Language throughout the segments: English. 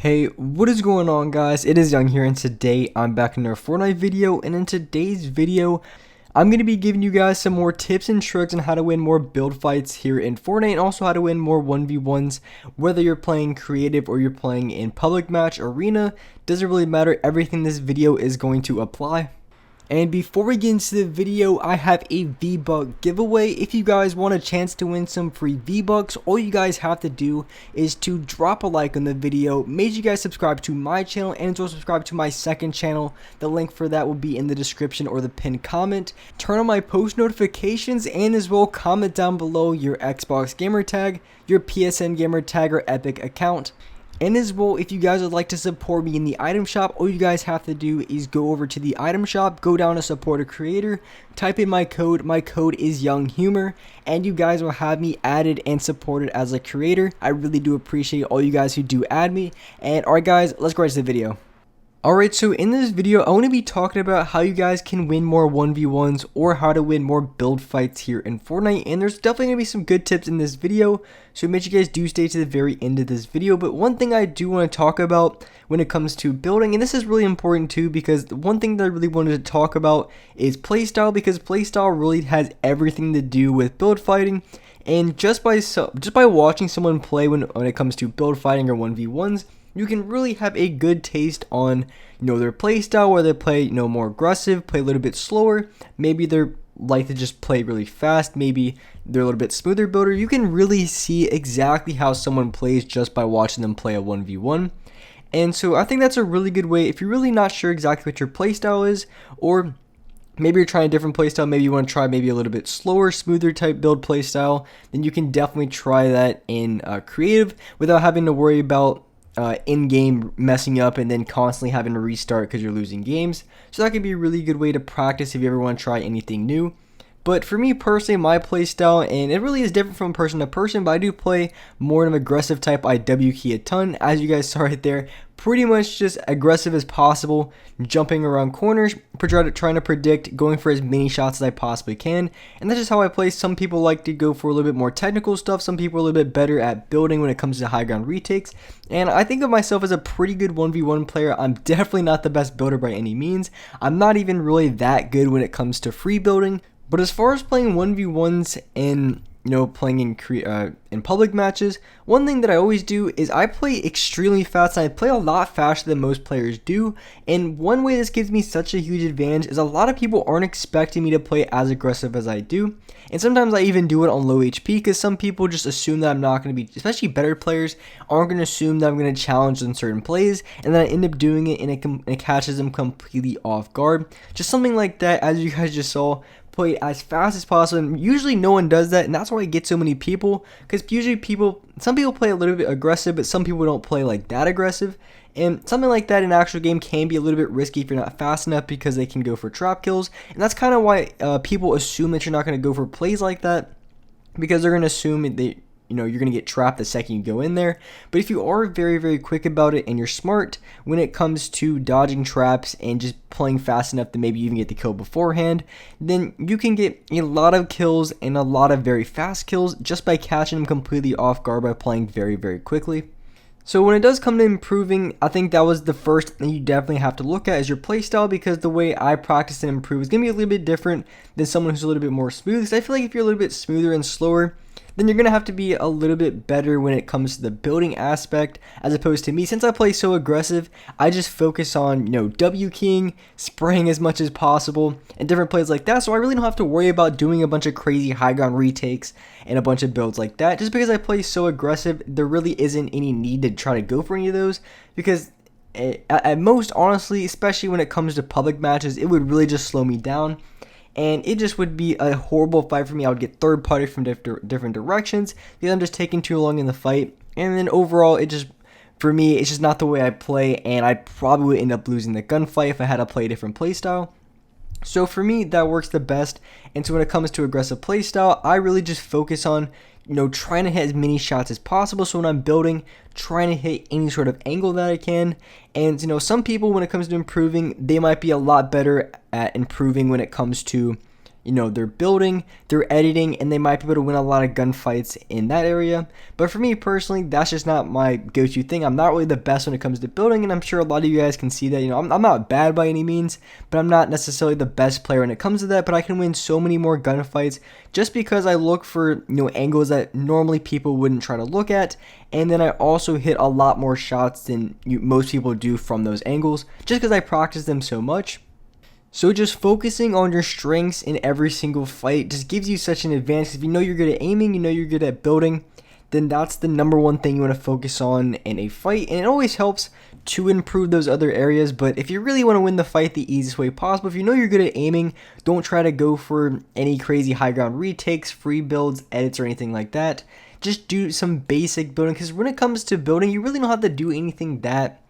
Hey, what is going on, guys? It is Young here, and today I'm back in another Fortnite video, and in today's video I'm going to be giving you guys some more tips and tricks on how to win more build fights here in Fortnite, and also how to win more 1v1s, whether you're playing creative or you're playing in public match arena. Doesn't really matter, everything in this video is going to apply. And before we get into the video, I have a V-Buck giveaway. If you guys want a chance to win some free V-Bucks, all you guys have to do is to drop a like on the video. Make sure you guys subscribe to my channel and also subscribe to my second channel. The link for that will be in the description or the pinned comment. Turn on my post notifications and as well comment down below your Xbox gamer tag, your PSN gamer tag, or Epic account. And as well, if you guys would like to support me in the item shop, all you guys have to do is go over to the item shop, go down to support a creator, type in my code is Younghumor, and you guys will have me added and supported as a creator. I really do appreciate all you guys who do add me. And alright guys, let's go right to the video. Alright, so in this video, I want to be talking about how you guys can win more 1v1s or how to win more build fights here in Fortnite. And there's definitely going to be some good tips in this video, so make sure you guys do stay to the very end of this video. But one thing I do want to talk about when it comes to building, and this is really important too, because the one thing that I really wanted to talk about is playstyle, because playstyle really has everything to do with build fighting. And just by watching someone play when it comes to build fighting or 1v1s, you can really have a good taste on, their play style, where they play, more aggressive, play a little bit slower. Maybe they're like to just play really fast. Maybe they're a little bit smoother builder. You can really see exactly how someone plays just by watching them play a 1v1. And so I think that's a really good way if you're really not sure exactly what your play style is, or maybe you're trying a different playstyle, maybe you want to try maybe a little bit slower, smoother type build playstyle, then you can definitely try that in creative without having to worry about in-game messing up and then constantly having to restart because you're losing games. So that could be a really good way to practice if you ever want to try anything new. But for me personally, my playstyle, and it really is different from person to person, but I do play more of an aggressive type. I W key a ton, as you guys saw right there. Pretty much just aggressive as possible, jumping around corners, trying to predict, going for as many shots as I possibly can. And that's just how I play. Some people like to go for a little bit more technical stuff. Some people are a little bit better at building when it comes to high ground retakes. And I think of myself as a pretty good 1v1 player. I'm definitely not the best builder by any means. I'm not even really that good when it comes to free building. But as far as playing 1v1s and playing in public matches, one thing that I always do is I play extremely fast, and I play a lot faster than most players do. And one way this gives me such a huge advantage is a lot of people aren't expecting me to play as aggressive as I do. And sometimes I even do it on low HP, because some people just assume that I'm not going to be, especially better players, aren't going to assume that I'm going to challenge in certain plays, and then I end up doing it and it catches them completely off guard. Just something like that, as you guys just saw. Play as fast as possible, and usually no one does that, and that's why I get so many people, because usually some people play a little bit aggressive, but some people don't play like that aggressive. And something like that in an actual game can be a little bit risky if you're not fast enough, because they can go for trap kills, and that's kind of why people assume that you're not going to go for plays like that, because they're going to assume you're going to get trapped the second you go in there. But if you are very, very quick about it and you're smart when it comes to dodging traps and just playing fast enough to maybe even get the kill beforehand, then you can get a lot of kills and a lot of very fast kills just by catching them completely off guard by playing very, very quickly. So when it does come to improving, I think that was the first thing you definitely have to look at is your playstyle, because the way I practice and improve is going to be a little bit different than someone who's a little bit more smooth. Because I feel like if you're a little bit smoother and slower, then you're going to have to be a little bit better when it comes to the building aspect, as opposed to me. Since I play so aggressive, I just focus on, W keying, spraying as much as possible, and different plays like that. So I really don't have to worry about doing a bunch of crazy high ground retakes and a bunch of builds like that. Just because I play so aggressive, there really isn't any need to try to go for any of those, because at most, honestly, especially when it comes to public matches, it would really just slow me down. And it just would be a horrible fight for me. I would get third party from different directions because I'm just taking too long in the fight. And then overall, for me, it's just not the way I play. And I probably would end up losing the gunfight if I had to play a different playstyle. So for me, that works the best. And so when it comes to aggressive playstyle, I really just focus on trying to hit as many shots as possible. So when I'm building, trying to hit any sort of angle that I can. And some people, when it comes to improving, they might be a lot better at improving when it comes to they're building, they're editing, and they might be able to win a lot of gunfights in that area. But for me personally, that's just not my go-to thing. I'm not really the best when it comes to building, and I'm sure a lot of you guys can see that. I'm not bad by any means, but I'm not necessarily the best player when it comes to that. But I can win so many more gunfights just because I look for angles that normally people wouldn't try to look at, and then I also hit a lot more shots than most people do from those angles, just because I practice them so much. So just focusing on your strengths in every single fight just gives you such an advantage. If you know you're good at aiming, you know you're good at building, then that's the number one thing you want to focus on in a fight. And it always helps to improve those other areas. But if you really want to win the fight the easiest way possible, if you know you're good at aiming, don't try to go for any crazy high ground retakes, free builds, edits, or anything like that. Just do some basic building, because when it comes to building, you really don't have to do anything that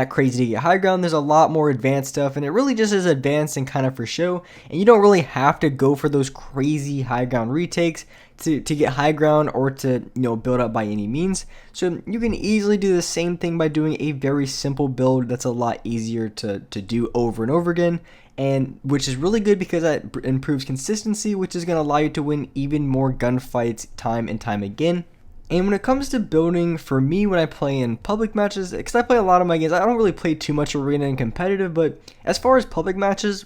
crazy to get high ground. There's a lot more advanced stuff, and it really just is advanced and kind of for show, and you don't really have to go for those crazy high ground retakes to get high ground or to build up by any means. So you can easily do the same thing by doing a very simple build that's a lot easier to do over and over again, and which is really good because that improves consistency, which is going to allow you to win even more gunfights time and time again. And when it comes to building, for me, when I play in public matches, because I play a lot of my games, I don't really play too much arena and competitive, but as far as public matches,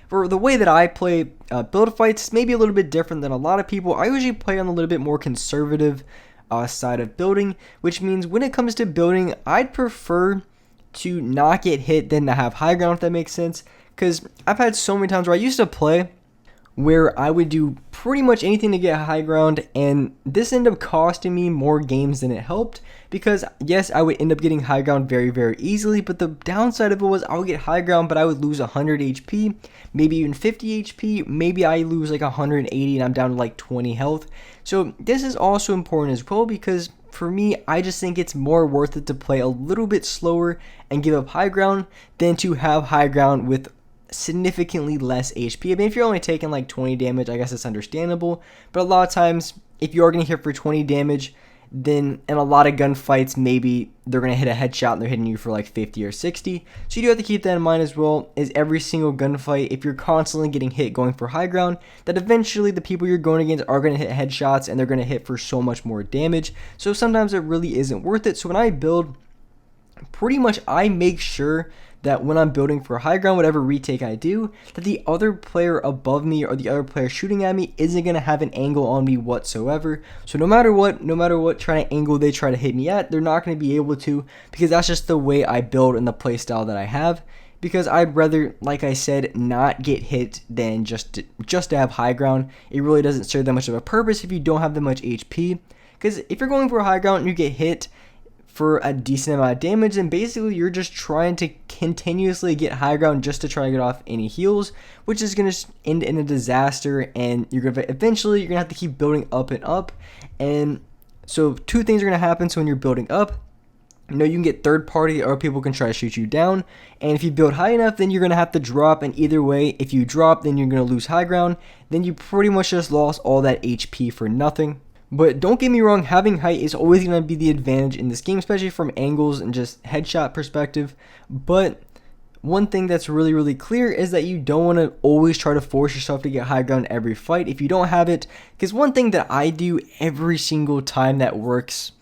for the way that I play build fights, maybe a little bit different than a lot of people. I usually play on a little bit more conservative side of building, which means when it comes to building, I'd prefer to not get hit than to have high ground, if that makes sense, because I've had so many times where I used to play where I would do pretty much anything to get high ground, and this ended up costing me more games than it helped, because yes, I would end up getting high ground very, very easily, but the downside of it was I would get high ground, but I would lose 100 HP, maybe even 50 HP, maybe I lose like 180 and I'm down to like 20 health. So this is also important as well, because for me, I just think it's more worth it to play a little bit slower and give up high ground than to have high ground with significantly less HP. I mean, if you're only taking like 20 damage, I guess it's understandable, but a lot of times if you are going to hit for 20 damage, then in a lot of gunfights, maybe they're going to hit a headshot and they're hitting you for like 50 or 60. So you do have to keep that in mind as well, is every single gunfight, if you're constantly getting hit going for high ground, that eventually the people you're going against are going to hit headshots and they're going to hit for so much more damage. So sometimes it really isn't worth it. So when I build, pretty much I make sure that when I'm building for high ground, whatever retake I do, that the other player above me or the other player shooting at me isn't going to have an angle on me whatsoever. So no matter what trying to angle they try to hit me at, they're not going to be able to, because that's just the way I build and the playstyle that I have. Because I'd rather, like I said, not get hit than just to have high ground. It really doesn't serve that much of a purpose if you don't have that much HP. Because if you're going for high ground and you get hit for a decent amount of damage, and basically you're just trying to continuously get high ground just to try to get off any heals, which is going to end in a disaster, and eventually you're going to have to keep building up and up. And so two things are going to happen. So when you're building up, you can get third party or people can try to shoot you down, and if you build high enough, then you're going to have to drop, and either way, if you drop, then you're going to lose high ground, then you pretty much just lost all that HP for nothing. But don't get me wrong, having height is always going to be the advantage in this game, especially from angles and just headshot perspective. But one thing that's really, really clear is that you don't want to always try to force yourself to get high ground every fight if you don't have it. Because one thing that I do every single time that works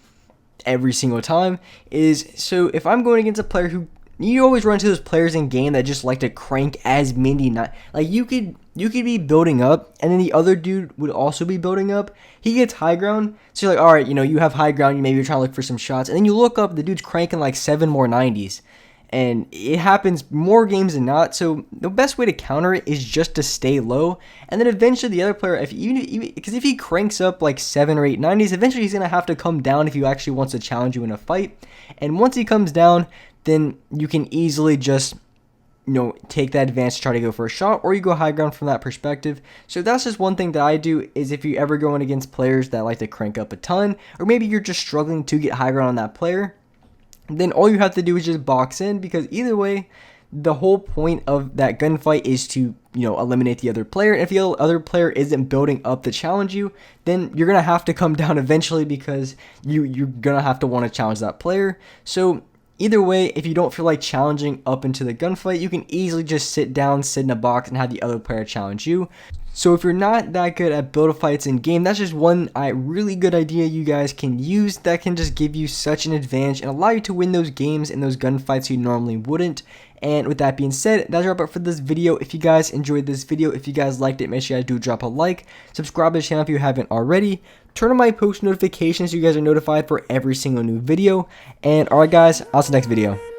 every single time is, so if I'm going against a player who, you always run into those players in game that just like to crank as many, like you could be building up and then the other dude would also be building up. He gets high ground, so you're like, all right, you have high ground, maybe you're trying to look for some shots, and then you look up, the dude's cranking like 7 more 90s, and it happens more games than not. So the best way to counter it is just to stay low, and then eventually the other player, because if he cranks up like 7 or 8 90s, eventually he's gonna have to come down if he actually wants to challenge you in a fight. And once he comes down, then you can easily just take that advantage to try to go for a shot, or you go high ground from that perspective. So that's just one thing that I do, is if you ever going against players that like to crank up a ton, or maybe you're just struggling to get high ground on that player, then all you have to do is just box in, because either way, the whole point of that gunfight is to eliminate the other player. And if the other player isn't building up to challenge you, then you're gonna have to come down eventually, because you're gonna have to want to challenge that player. So Either way, if you don't feel like challenging up into the gunfight, you can easily just sit down, sit in a box, and have the other player challenge you. So if you're not that good at build fights in game, that's just one really good idea you guys can use that can just give you such an advantage and allow you to win those games and those gunfights you normally wouldn't. And with that being said, that's a wrap up for this video. If you guys enjoyed this video, if you guys liked it, make sure you guys do drop a like, subscribe to the channel if you haven't already, turn on my post notifications so you guys are notified for every single new video. And alright guys, I'll see you next video.